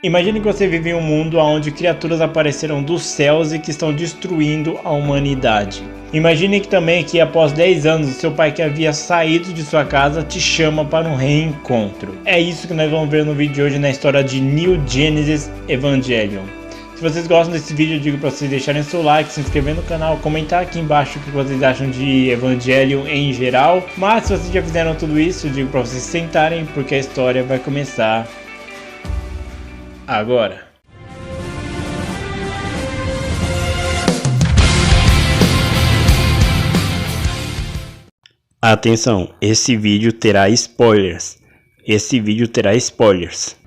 Imagine que você vive em um mundo onde criaturas apareceram dos céus e que estão destruindo a humanidade. Imagine que também que após 10 anos o seu pai que havia saído de sua casa te chama para um reencontro. É isso que nós vamos ver no vídeo de hoje na história de Neon Genesis Evangelion. Se vocês gostam desse vídeo, eu digo para vocês deixarem seu like, se inscrever no canal, comentar aqui embaixo o que vocês acham de Evangelion em geral. Mas se vocês já fizeram tudo isso, eu digo para vocês sentarem porque a história vai começar agora. Atenção, esse vídeo terá spoilers.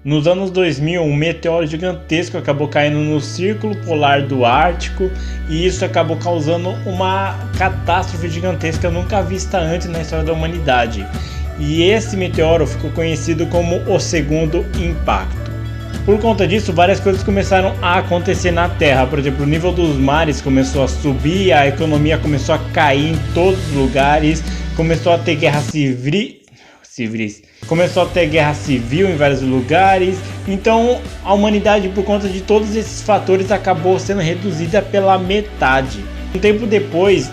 Nos anos 2000, um meteoro gigantesco acabou caindo no círculo polar do Ártico e isso acabou causando uma catástrofe gigantesca nunca vista antes na história da humanidade. E esse meteoro ficou conhecido como o Segundo Impacto. Por conta disso, várias coisas começaram a acontecer na Terra. Por exemplo, o nível dos mares começou a subir, a economia começou a cair em todos os lugares, começou a ter guerra civil em vários lugares. Então a humanidade, por conta de todos esses fatores, acabou sendo reduzida pela metade. Um tempo depois,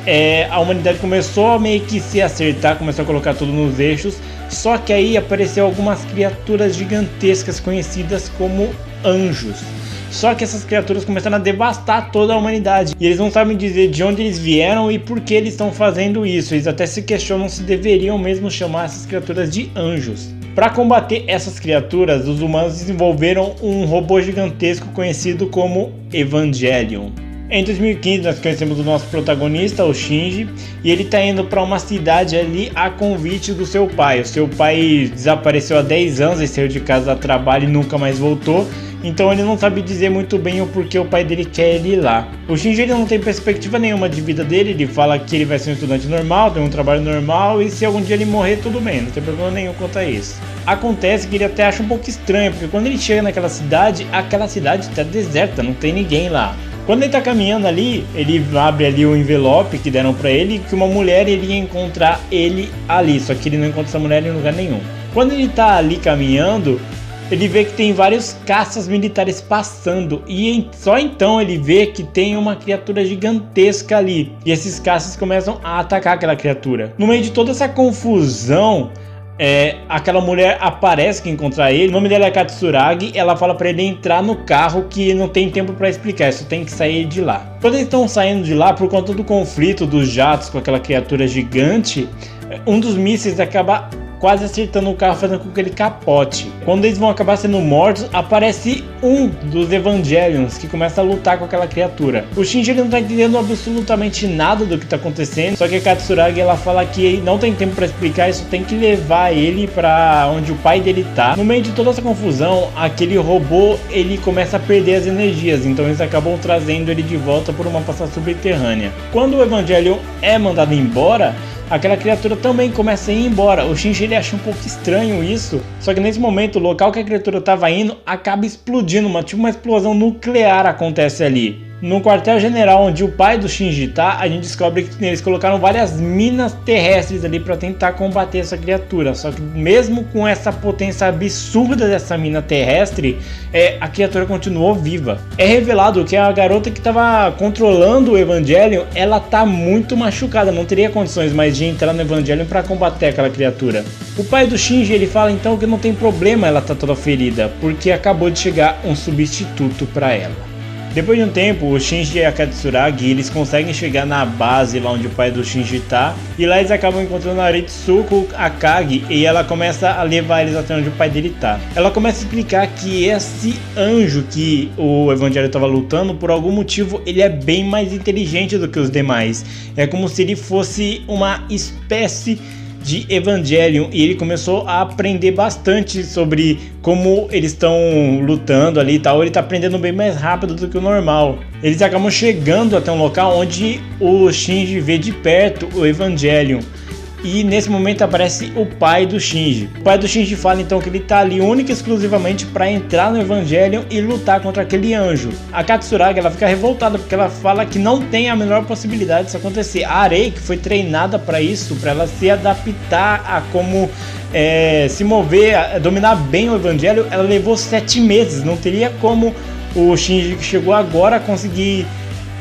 a humanidade começou a meio que se acertar, começou a colocar tudo nos eixos. Só que aí apareceu algumas criaturas gigantescas conhecidas como anjos. Só que essas criaturas começaram a devastar toda a humanidade. E eles não sabem dizer de onde eles vieram e por que eles estão fazendo isso. Eles até se questionam se deveriam mesmo chamar essas criaturas de anjos. Para combater essas criaturas, os humanos desenvolveram um robô gigantesco conhecido como Evangelion. Em 2015 nós conhecemos o nosso protagonista, o Shinji, e ele está indo para uma cidade ali a convite do seu pai. O seu pai desapareceu há 10 anos, ele saiu de casa a trabalho e nunca mais voltou. Então ele não sabe dizer muito bem o porquê o pai dele quer ele ir lá. O Shinji ele não tem perspectiva nenhuma de vida dele, ele fala que ele vai ser um estudante normal, tem um trabalho normal e se algum dia ele morrer tudo bem, não tem problema nenhum quanto a isso. Acontece que ele até acha um pouco estranho, porque quando ele chega naquela cidade, aquela cidade está deserta, não tem ninguém lá. Quando ele tá caminhando ali, ele abre ali o envelope que deram pra ele, que uma mulher iria encontrar ele ali, só que ele não encontra essa mulher em lugar nenhum. Quando ele tá ali caminhando, ele vê que tem vários caças militares passando e só então ele vê que tem uma criatura gigantesca ali. E esses caças começam a atacar aquela criatura. No meio de toda essa confusão, aquela mulher aparece que encontrar ele. O nome dela é Katsuragi. Ela fala pra ele entrar no carro que não tem tempo pra explicar, só tem que sair de lá. Quando eles estão saindo de lá, por conta do conflito dos jatos com aquela criatura gigante, um dos mísseis acaba quase acertando o carro, fazendo com que ele capote. Quando eles vão acabar sendo mortos, aparece um dos Evangelions que começa a lutar com aquela criatura. O Shinji ele não tá entendendo absolutamente nada do que tá acontecendo, só que a Katsuragi ela fala que não tem tempo para explicar isso, tem que levar ele para onde o pai dele tá. No meio de toda essa confusão, aquele robô ele começa a perder as energias, então eles acabam trazendo ele de volta por uma passagem subterrânea. Quando o Evangelion é mandado embora, aquela criatura também começa a ir embora. O Shinji ele acha um pouco estranho isso, só que nesse momento o local que a criatura estava indo acaba explodindo, uma explosão nuclear acontece ali. No quartel-general onde o pai do Shinji tá, a gente descobre que eles colocaram várias minas terrestres ali para tentar combater essa criatura. Só que mesmo com essa potência absurda dessa mina terrestre, a criatura continuou viva. É revelado que a garota que estava controlando o Evangelion, ela tá muito machucada, não teria condições mais de entrar no Evangelion para combater aquela criatura. O pai do Shinji ele fala então que não tem problema ela tá toda ferida, porque acabou de chegar um substituto para ela. Depois de um tempo, o Shinji e a Katsuragi eles conseguem chegar na base lá onde o pai do Shinji tá, e lá eles acabam encontrando a Ritsuko Akagi e ela começa a levar eles até onde o pai dele tá. Ela começa a explicar que esse anjo que o Evangelho estava lutando, por algum motivo ele é bem mais inteligente do que os demais. É como se ele fosse uma espécie de Evangelion e ele começou a aprender bastante sobre como eles estão lutando ali e tal. Ele tá aprendendo bem mais rápido do que o normal. Eles acabam chegando até um local onde o Shinji vê de perto o Evangelion. E nesse momento aparece o pai do Shinji. O pai do Shinji fala então que ele tá ali única e exclusivamente para entrar no Evangelion e lutar contra aquele anjo. A Katsuragi ela fica revoltada porque ela fala que não tem a menor possibilidade disso acontecer. A Arei, que foi treinada para isso, para ela se adaptar a como se mover, a dominar bem o Evangelho, ela levou 7 meses. Não teria como o Shinji que chegou agora conseguir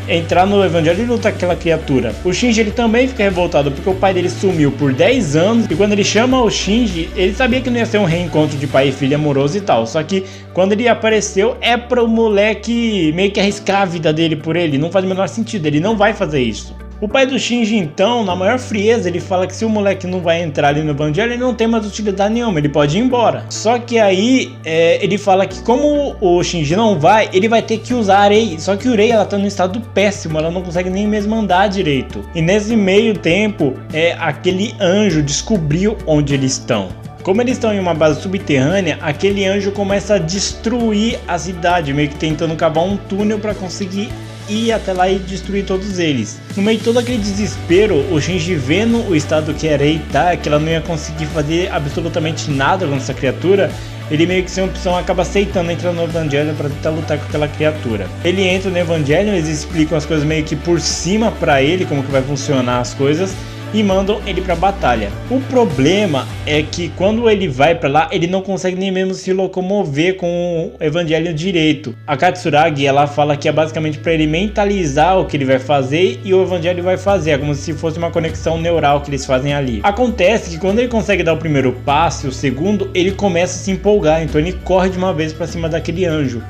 entrar no Evangelho e lutar com aquela criatura. O Shinji ele também fica revoltado porque o pai dele sumiu por 10 anos e quando ele chama o Shinji, ele sabia que não ia ser um reencontro de pai e filho amoroso e tal, só que quando ele apareceu é para o moleque meio que arriscar a vida dele por ele, não faz o menor sentido, ele não vai fazer isso. O pai do Shinji então, na maior frieza, ele fala que se o moleque não vai entrar ali no Evangelho, ele não tem mais utilidade nenhuma, ele pode ir embora. Só que aí, ele fala que como o Shinji não vai, ele vai ter que usar a Rei. Só que o Rei, ela tá num estado péssimo, ela não consegue nem mesmo andar direito. E nesse meio tempo, aquele anjo descobriu onde eles estão. Como eles estão em uma base subterrânea, aquele anjo começa a destruir a cidade, meio que tentando cavar um túnel para conseguir ir até lá e destruir todos eles. No meio de todo aquele desespero, o Shinji vendo o estado que a Rei tá, que ela não ia conseguir fazer absolutamente nada com essa criatura, ele meio que sem opção acaba aceitando entrar no Evangelion para tentar lutar com aquela criatura. Ele entra no Evangelion, eles explicam as coisas meio que por cima para ele, como que vai funcionar as coisas, e mandam ele pra batalha. O problema é que quando ele vai pra lá, ele não consegue nem mesmo se locomover com o Evangelion direito. A Katsuragi, ela fala que é basicamente pra ele mentalizar o que ele vai fazer e o Evangelion vai fazer, é como se fosse uma conexão neural que eles fazem ali. Acontece que quando ele consegue dar o primeiro passo e o segundo, ele começa a se empolgar, então ele corre de uma vez pra cima daquele anjo.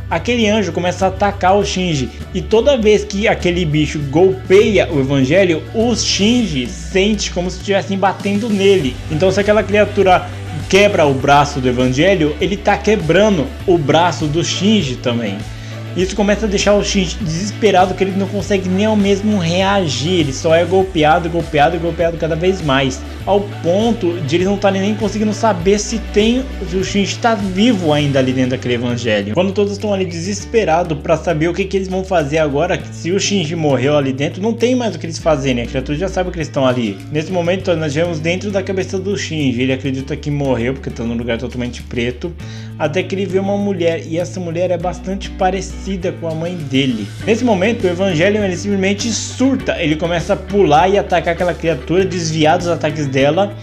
Aquele anjo começa a atacar o Shinji e toda vez que aquele bicho golpeia o Evangelho, o Shinji sente como se estivessem batendo nele. Então se aquela criatura quebra o braço do Evangelho, ele tá quebrando o braço do Shinji também. Isso começa a deixar o Shinji desesperado, que ele não consegue nem ao mesmo reagir, ele só é golpeado cada vez mais, ao ponto de eles não estarem nem conseguindo saber se o Shinji está vivo ainda ali dentro daquele Evangelho. Quando todos estão ali desesperados para saber o que eles vão fazer agora, se o Shinji morreu ali dentro, não tem mais o que eles fazerem, a criatura já sabe que eles estão ali. Nesse momento nós vemos dentro da cabeça do Shinji, ele acredita que morreu porque está num lugar totalmente preto, até que ele vê uma mulher, e essa mulher é bastante parecida com a mãe dele. Nesse momento o Evangelion ele simplesmente surta, ele começa a pular e atacar aquela criatura, desviar dos ataques dela.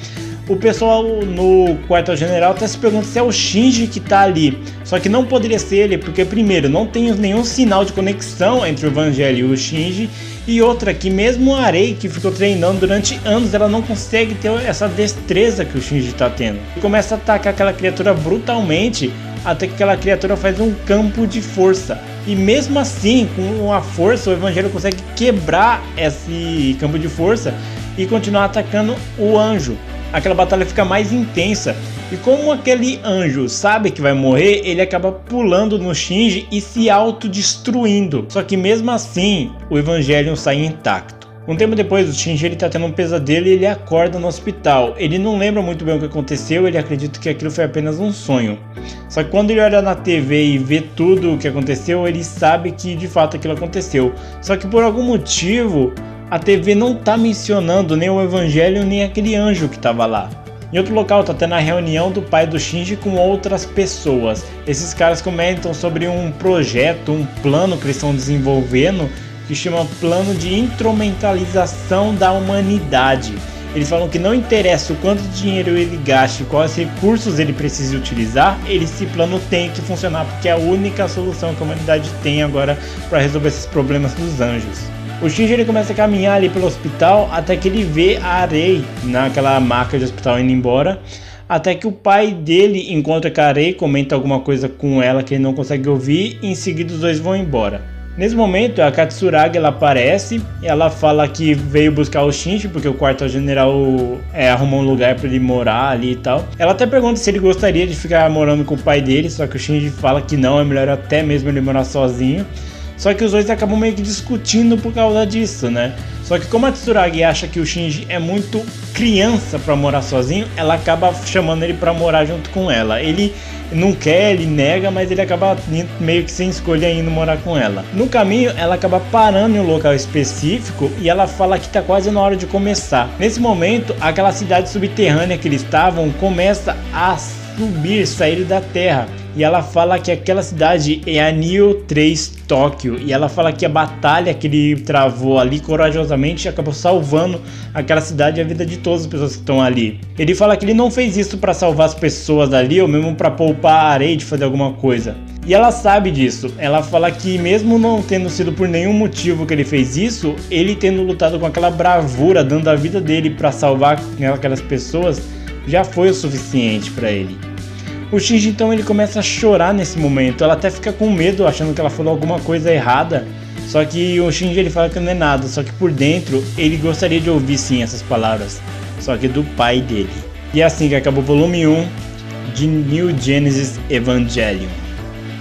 O pessoal no quartel-general até se pergunta se é o Shinji que tá ali, só que não poderia ser ele, porque primeiro, não tem nenhum sinal de conexão entre o Evangelho e o Shinji, e outra, que mesmo a Rei, que ficou treinando durante anos, ela não consegue ter essa destreza que o Shinji tá tendo. E começa a atacar aquela criatura brutalmente, até que aquela criatura faz um campo de força. E mesmo assim, com a força, o Evangelho consegue quebrar esse campo de força e continuar atacando o anjo. Aquela batalha fica mais intensa, e como aquele anjo sabe que vai morrer, ele acaba pulando no Shinji e se autodestruindo. Só que mesmo assim, o Evangelion sai intacto. Um tempo depois, o Shinji ele tá tendo um pesadelo e ele acorda no hospital. Ele não lembra muito bem o que aconteceu, ele acredita que aquilo foi apenas um sonho. Só que quando ele olha na TV e vê tudo o que aconteceu, ele sabe que de fato aquilo aconteceu. Só que por algum motivo, a TV não tá mencionando nem o Evangelho nem aquele anjo que tava lá. Em outro local tá tendo a reunião do pai do Shinji com outras pessoas. Esses caras comentam sobre um projeto, um plano que eles estão desenvolvendo, que chama Plano de Instrumentalização da Humanidade. Eles falam que não interessa o quanto dinheiro ele gaste, quais recursos ele precise utilizar, esse plano tem que funcionar, porque é a única solução que a humanidade tem agora para resolver esses problemas dos anjos. O Shinji ele começa a caminhar ali pelo hospital até que ele vê a Rei naquela maca de hospital indo embora, até que o pai dele encontra com a Rei, comenta alguma coisa com ela que ele não consegue ouvir, e em seguida os dois vão embora. Nesse momento a Katsuragi ela aparece, ela fala que veio buscar o Shinji porque o quartel-general arrumou um lugar para ele morar ali e tal. Ela até pergunta se ele gostaria de ficar morando com o pai dele, só que o Shinji fala que não, é melhor até mesmo ele morar sozinho. Só que os dois acabam meio que discutindo por causa disso, né? Só que como a Tsuragi acha que o Shinji é muito criança para morar sozinho, ela acaba chamando ele para morar junto com ela. Ele não quer, ele nega, mas ele acaba meio que sem escolha indo morar com ela. No caminho, ela acaba parando em um local específico e ela fala que tá quase na hora de começar. Nesse momento, aquela cidade subterrânea que eles estavam começa a subir, sair da terra. E ela fala que aquela cidade é a Neo 3 Tóquio. E ela fala que a batalha que ele travou ali corajosamente acabou salvando aquela cidade e a vida de todas as pessoas que estão ali. Ele fala que ele não fez isso para salvar as pessoas ali ou mesmo para poupar a areia de fazer alguma coisa. E ela sabe disso. Ela fala que mesmo não tendo sido por nenhum motivo que ele fez isso, ele tendo lutado com aquela bravura, dando a vida dele para salvar aquelas pessoas, já foi o suficiente para ele. O Shinji então ele começa a chorar nesse momento, ela até fica com medo achando que ela falou alguma coisa errada, só que o Shinji ele fala que não é nada, só que por dentro ele gostaria de ouvir sim essas palavras, só que do pai dele. E é assim que acabou o volume 1 de New Genesis Evangelion.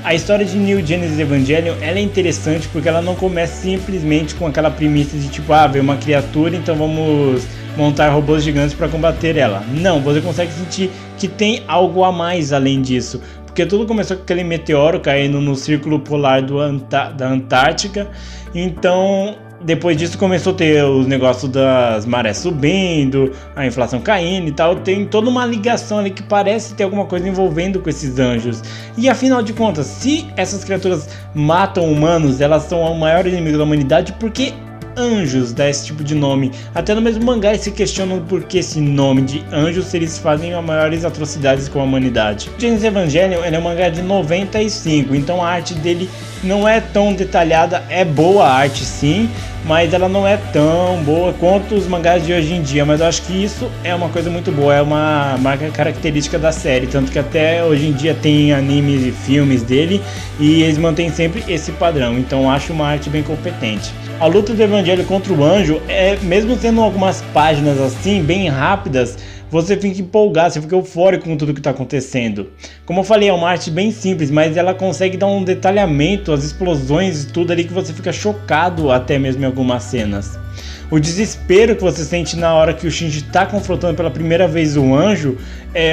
A história de New Genesis Evangelion ela é interessante porque ela não começa simplesmente com aquela premissa de tipo, veio uma criatura, então vamos montar robôs gigantes para combater ela. Não, você consegue sentir que tem algo a mais além disso. Porque tudo começou com aquele meteoro caindo no círculo polar da Antártica. Então, depois disso começou a ter os negócios das marés subindo, a inflação caindo e tal. Tem toda uma ligação ali que parece ter alguma coisa envolvendo com esses anjos. E afinal de contas, se essas criaturas matam humanos, elas são o maior inimigo da humanidade, porque anjos dá esse tipo de nome. Até no mesmo mangá eles se questionam por que esse nome de anjos se eles fazem as maiores atrocidades com a humanidade. Genesis Evangelion é um mangá de 95, então a arte dele não é tão detalhada, é boa a arte sim, mas ela não é tão boa quanto os mangás de hoje em dia, mas eu acho que isso é uma coisa muito boa, é uma marca característica da série, tanto que até hoje em dia tem animes e filmes dele e eles mantêm sempre esse padrão, então eu acho uma arte bem competente. A luta do Evangelho contra o anjo, mesmo sendo algumas páginas assim, bem rápidas, você fica empolgado, você fica eufórico com tudo que está acontecendo. Como eu falei, é uma arte bem simples, mas ela consegue dar um detalhamento, as explosões e tudo ali que você fica chocado até mesmo em algumas cenas. O desespero que você sente na hora que o Shinji está confrontando pela primeira vez o anjo,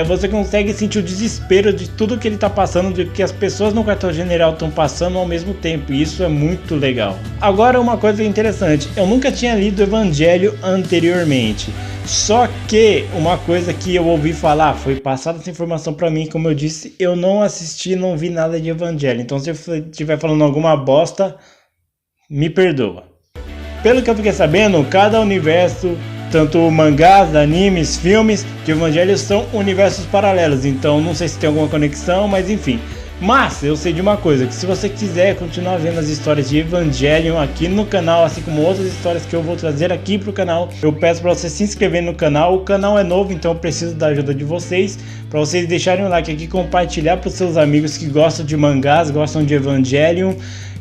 você consegue sentir o desespero de tudo que ele está passando, de que as pessoas no quartel-general estão passando ao mesmo tempo, e isso é muito legal. Agora uma coisa interessante, eu nunca tinha lido Evangelho anteriormente, só que uma coisa que eu ouvi falar, foi passada essa informação para mim, como eu disse, eu não assisti, não vi nada de Evangelho, então se eu estiver falando alguma bosta, me perdoa. Pelo que eu fiquei sabendo, cada universo, tanto mangás, animes, filmes de Evangelho são universos paralelos, então não sei se tem alguma conexão, mas enfim. Mas eu sei de uma coisa, que se você quiser continuar vendo as histórias de Evangelion aqui no canal, assim como outras histórias que eu vou trazer aqui pro canal, eu peço para você se inscrever no canal. O canal é novo, então eu preciso da ajuda de vocês, para vocês deixarem um like aqui, compartilhar para os seus amigos que gostam de mangás, gostam de Evangelion,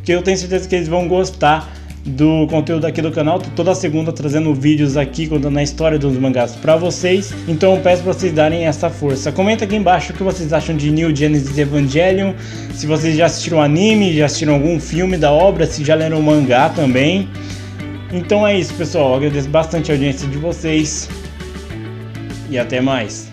que eu tenho certeza que eles vão gostar do conteúdo aqui do canal. Tô toda segunda trazendo vídeos aqui contando a história dos mangás pra vocês, então eu peço pra vocês darem essa força. Comenta aqui embaixo o que vocês acham de New Genesis Evangelion, se vocês já assistiram anime, já assistiram algum filme da obra, se já leram o mangá também. Então é isso, pessoal, eu agradeço bastante a audiência de vocês e até mais.